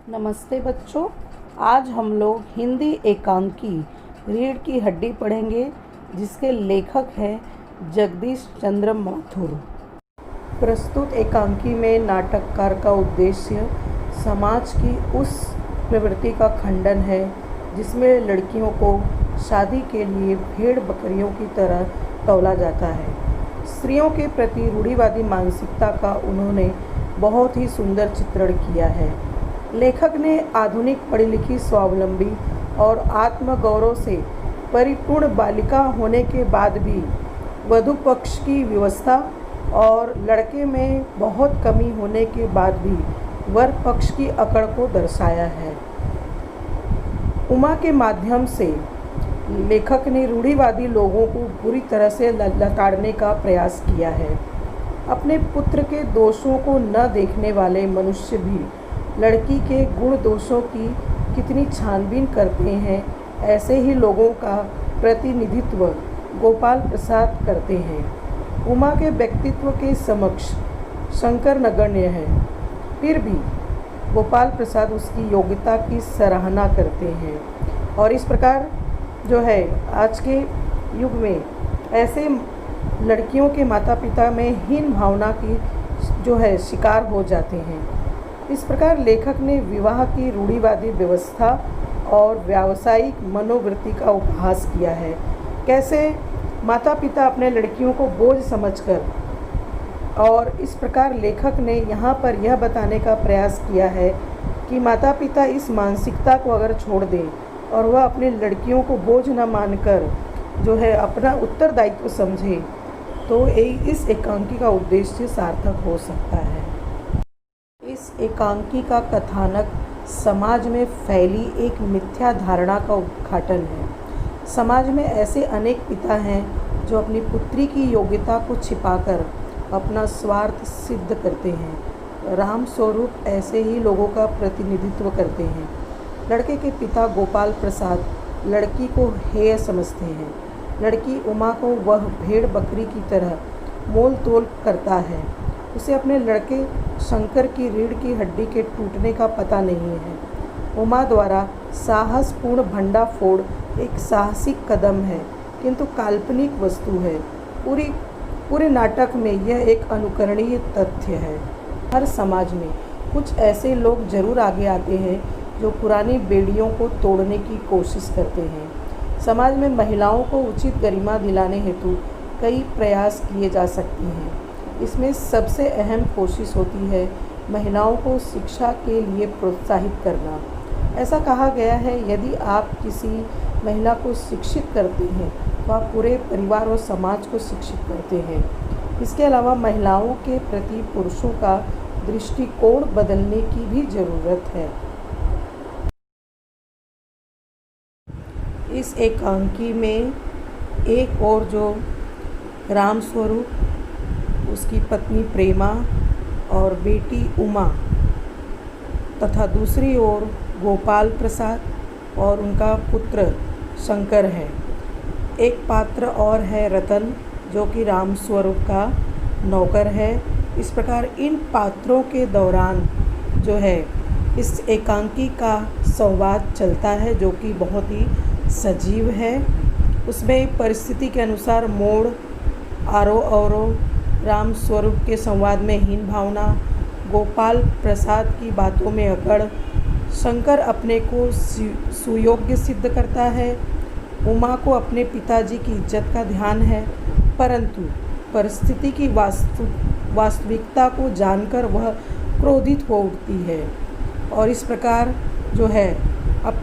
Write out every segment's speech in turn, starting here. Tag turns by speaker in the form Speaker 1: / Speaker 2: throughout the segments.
Speaker 1: नमस्ते बच्चों। आज हम लोग हिंदी एकांकी रीढ़ की हड्डी पढ़ेंगे, जिसके लेखक हैं जगदीश चंद्र माथुर। प्रस्तुत एकांकी में नाटककार का उद्देश्य समाज की उस प्रवृत्ति का खंडन है जिसमें लड़कियों को शादी के लिए भेड़ बकरियों की तरह तौला जाता है। स्त्रियों के प्रति रूढ़िवादी मानसिकता का उन्होंने बहुत ही सुंदर चित्रण किया है। लेखक ने आधुनिक पढ़ी लिखी, स्वावलंबी और आत्मगौरव से परिपूर्ण बालिका होने के बाद भी वधू पक्ष की व्यवस्था और लड़के में बहुत कमी होने के बाद भी वर पक्ष की अकड़ को दर्शाया है। उमा के माध्यम से लेखक ने रूढ़िवादी लोगों को बुरी तरह से लताड़ने का प्रयास किया है। अपने पुत्र के दोषों को न देखने वाले मनुष्य भी लड़की के गुण दोषों की कितनी छानबीन करते हैं, ऐसे ही लोगों का प्रतिनिधित्व गोपाल प्रसाद करते हैं। उमा के व्यक्तित्व के समक्ष शंकर नगण्य है, फिर भी गोपाल प्रसाद उसकी योग्यता की सराहना करते हैं। और इस प्रकार जो है आज के युग में ऐसे लड़कियों के माता पिता में हीन भावना की जो है शिकार हो जाते हैं। इस प्रकार लेखक ने विवाह की रूढ़िवादी व्यवस्था और व्यावसायिक मनोवृत्ति का उपहास किया है। कैसे माता पिता अपने लड़कियों को बोझ समझकर, और इस प्रकार लेखक ने यहाँ पर यह बताने का प्रयास किया है कि माता पिता इस मानसिकता को अगर छोड़ दें और वह अपनी लड़कियों को बोझ न मानकर जो है अपना उत्तरदायित्व समझे, तो इस एकांकी का उद्देश्य सार्थक हो सकता है। इस एकांकी का कथानक समाज में फैली एक मिथ्या धारणा का उद्घाटन है। समाज में ऐसे अनेक पिता हैं जो अपनी पुत्री की योग्यता को छिपाकर अपना स्वार्थ सिद्ध करते हैं। राम स्वरूप ऐसे ही लोगों का प्रतिनिधित्व करते हैं। लड़के के पिता गोपाल प्रसाद लड़की को हेय समझते हैं। लड़की उमा को वह भेड़ बकरी की तरह मोल तोल करता है। उसे अपने लड़के शंकर की रीढ़ की हड्डी के टूटने का पता नहीं है। उमा द्वारा साहसपूर्ण भंडाफोड़ एक साहसिक कदम है, किंतु काल्पनिक वस्तु है। पूरे नाटक में यह एक अनुकरणीय तथ्य है। हर समाज में कुछ ऐसे लोग जरूर आगे आते हैं जो पुरानी बेड़ियों को तोड़ने की कोशिश करते हैं। समाज में महिलाओं को उचित गरिमा दिलाने हेतु कई प्रयास किए जा सकते हैं। इसमें सबसे अहम कोशिश होती है महिलाओं को शिक्षा के लिए प्रोत्साहित करना। ऐसा कहा गया है, यदि आप किसी महिला को शिक्षित करते हैं तो आप पूरे परिवार और समाज को शिक्षित करते हैं। इसके अलावा महिलाओं के प्रति पुरुषों का दृष्टिकोण बदलने की भी ज़रूरत है। इस एकांकी में एक और जो राम स्वरूप, उसकी पत्नी प्रेमा और बेटी उमा तथा दूसरी ओर गोपाल प्रसाद और उनका पुत्र शंकर है। एक पात्र और है रतन, जो कि राम स्वरूप का नौकर है। इस प्रकार इन पात्रों के दौरान जो है इस एकांकी का संवाद चलता है, जो कि बहुत ही सजीव है। उसमें परिस्थिति के अनुसार मोड़, आरो अवरोह, राम स्वरूप के संवाद में हीन भावना, गोपाल प्रसाद की बातों में अकड़, शंकर अपने को सुयोग्य सिद्ध करता है, उमा को अपने पिताजी की इज्जत का ध्यान है, परंतु परिस्थिति की वास्तविकता को जानकर वह क्रोधित हो उठती है। और इस प्रकार जो है अब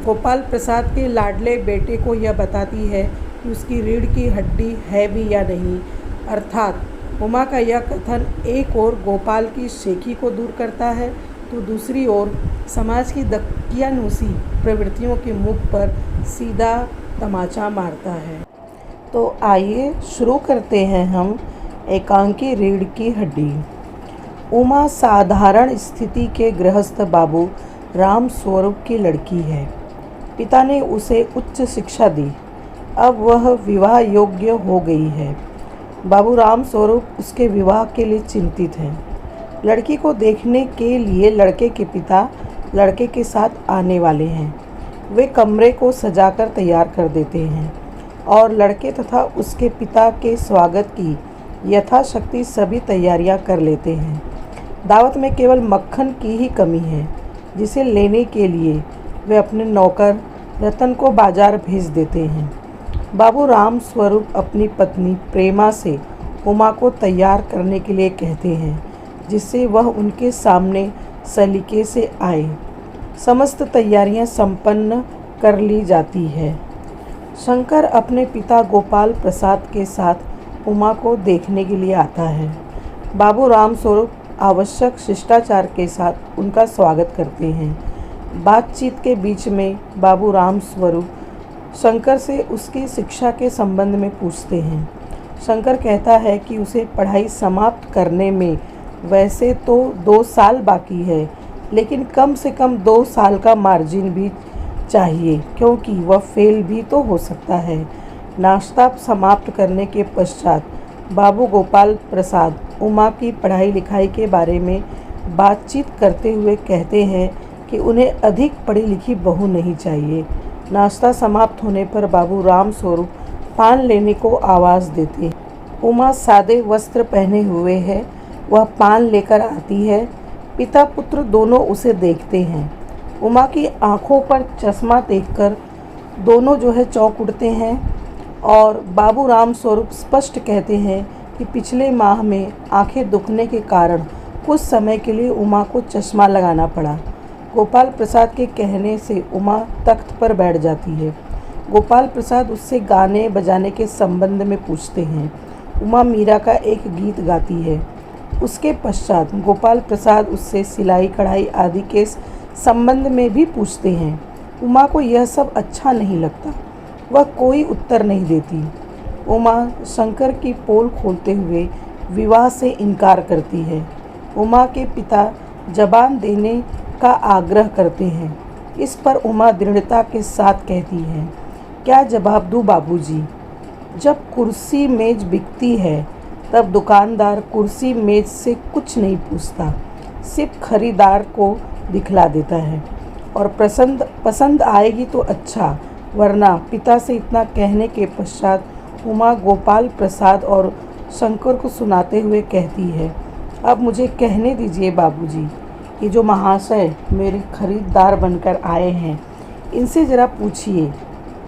Speaker 1: गोपाल प्रसाद के लाडले बेटे को यह बताती है कि उसकी रीढ़ की हड्डी है भी या नहीं। अर्थात उमा का यह कथन एक ओर गोपाल की शेखी को दूर करता है, तो दूसरी ओर समाज की दकियानूसी प्रवृत्तियों के मुख पर सीधा तमाचा मारता है। तो आइए शुरू करते हैं हम एकांकी रीढ़ की हड्डी। उमा साधारण स्थिति के गृहस्थ बाबू राम स्वरूप की लड़की है। पिता ने उसे उच्च शिक्षा दी। अब वह विवाह योग्य हो गई है। बाबू राम स्वरूप उसके विवाह के लिए चिंतित हैं। लड़की को देखने के लिए लड़के के पिता लड़के के साथ आने वाले हैं। वे कमरे को सजाकर तैयार कर देते हैं और लड़के तथा उसके पिता के स्वागत की यथाशक्ति सभी तैयारियां कर लेते हैं। दावत में केवल मक्खन की ही कमी है, जिसे लेने के लिए वे अपने नौकर रतन को बाजार भेज देते हैं। बाबू राम स्वरूप अपनी पत्नी प्रेमा से उमा को तैयार करने के लिए कहते हैं, जिससे वह उनके सामने सलीके से आए। समस्त तैयारियां संपन्न कर ली जाती है। शंकर अपने पिता गोपाल प्रसाद के साथ उमा को देखने के लिए आता है। बाबू राम स्वरूप आवश्यक शिष्टाचार के साथ उनका स्वागत करते हैं। बातचीत के बीच में बाबू राम स्वरूप शंकर से उसकी शिक्षा के संबंध में पूछते हैं। शंकर कहता है कि उसे पढ़ाई समाप्त करने में वैसे तो 2 साल बाकी है, लेकिन कम से कम 2 साल का मार्जिन भी चाहिए, क्योंकि वह फेल भी तो हो सकता है। नाश्ता समाप्त करने के पश्चात बाबू गोपाल प्रसाद उमा की पढ़ाई लिखाई के बारे में बातचीत करते हुए कहते हैं कि उन्हें अधिक पढ़ी लिखी बहू नहीं चाहिए। नाश्ता समाप्त होने पर बाबू राम स्वरूप पान लेने को आवाज़ देते हैं। उमा सादे वस्त्र पहने हुए है, वह पान लेकर आती है। पिता पुत्र दोनों उसे देखते हैं। उमा की आंखों पर चश्मा देखकर दोनों चौंक उठते हैं और बाबू राम स्वरूप स्पष्ट कहते हैं कि पिछले माह में आंखें दुखने के कारण कुछ समय के लिए उमा को चश्मा लगाना पड़ा। गोपाल प्रसाद के कहने से उमा तख्त पर बैठ जाती है। गोपाल प्रसाद उससे गाने बजाने के संबंध में पूछते हैं। उमा मीरा का एक गीत गाती है। उसके पश्चात गोपाल प्रसाद उससे सिलाई कढ़ाई आदि के संबंध में भी पूछते हैं। उमा को यह सब अच्छा नहीं लगता, वह कोई उत्तर नहीं देती। उमा शंकर की पोल खोलते हुए विवाह से इनकार करती है। उमा के पिता जबान देने का आग्रह करते हैं। इस पर उमा दृढ़ता के साथ कहती है, क्या जवाब दूँ बाबूजी? जब कुर्सी मेज बिकती है तब दुकानदार कुर्सी मेज से कुछ नहीं पूछता, सिर्फ खरीदार को दिखला देता है और पसंद आएगी तो अच्छा, वरना। पिता से इतना कहने के पश्चात उमा गोपाल प्रसाद और शंकर को सुनाते हुए कहती है, अब मुझे कहने दीजिए बाबूजी, ये जो महाशय मेरे खरीदार बनकर आए हैं, इनसे ज़रा पूछिए,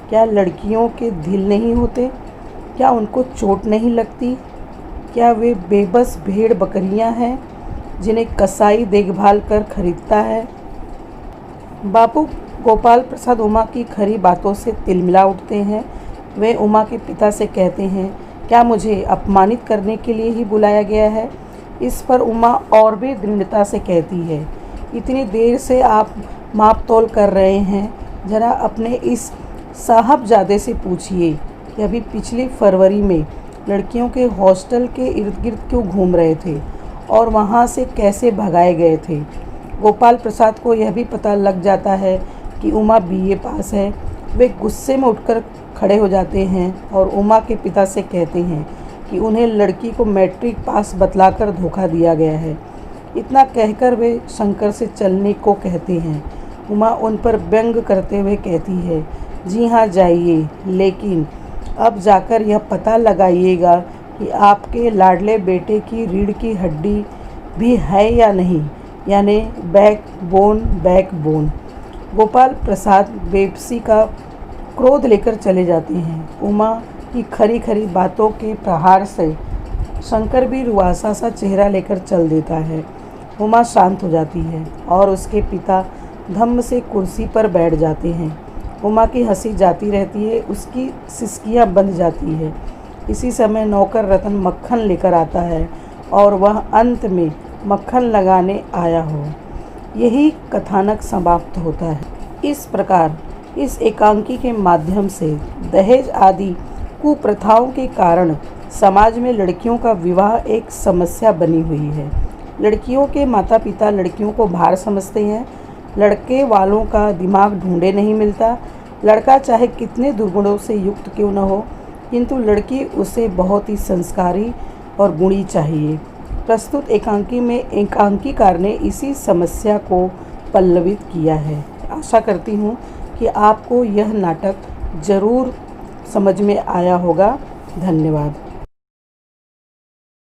Speaker 1: क्या लड़कियों के दिल नहीं होते? क्या उनको चोट नहीं लगती? क्या वे बेबस भेड़ बकरियां हैं जिन्हें कसाई देखभाल कर खरीदता है? बाबू गोपाल प्रसाद उमा की खरी बातों से तिलमिला उठते हैं। वे उमा के पिता से कहते हैं, क्या मुझे अपमानित करने के लिए ही बुलाया गया है? इस पर उमा और भी दृढ़ता से कहती है, इतनी देर से आप माप तोल कर रहे हैं, ज़रा अपने इस साहबजादे से पूछिए कि अभी पिछली फरवरी में लड़कियों के हॉस्टल के इर्द गिर्द क्यों घूम रहे थे और वहाँ से कैसे भगाए गए थे। गोपाल प्रसाद को यह भी पता लग जाता है कि उमा बीए पास है। वे गुस्से में उठकर खड़े हो जाते हैं और उमा के पिता से कहते हैं कि उन्हें लड़की को मैट्रिक पास बतलाकर धोखा दिया गया है। इतना कहकर वे शंकर से चलने को कहते हैं। उमा उन पर व्यंग करते हुए कहती है, जी हाँ जाइए, लेकिन अब जाकर यह पता लगाइएगा कि आपके लाडले बेटे की रीढ़ की हड्डी भी है या नहीं, यानी बैकबोन। गोपाल प्रसाद बेबसी का क्रोध लेकर चले जाते हैं। उमा की खरी खरी बातों के प्रहार से शंकर भी रुआसा सा चेहरा लेकर चल देता है। उमा शांत हो जाती है और उसके पिता धम्म से कुर्सी पर बैठ जाते हैं। उमा की हंसी जाती रहती है, उसकी सिसकियाँ बंध जाती है। इसी समय नौकर रतन मक्खन लेकर आता है और वह अंत में मक्खन लगाने आया हो। यही कथानक समाप्त होता है। इस प्रकार इस एकांकी के माध्यम से दहेज आदि कुप्रथाओं के कारण समाज में लड़कियों का विवाह एक समस्या बनी हुई है। लड़कियों के माता पिता लड़कियों को भार समझते हैं। लड़के वालों का दिमाग ढूंढे नहीं मिलता। लड़का चाहे कितने दुर्गुणों से युक्त क्यों न हो, किंतु लड़की उसे बहुत ही संस्कारी और गुणी चाहिए। प्रस्तुत एकांकी में एकांकीकार ने इसी समस्या को पल्लवित किया है। आशा करती हूँ कि आपको यह नाटक ज़रूर समझ में आया होगा। धन्यवाद।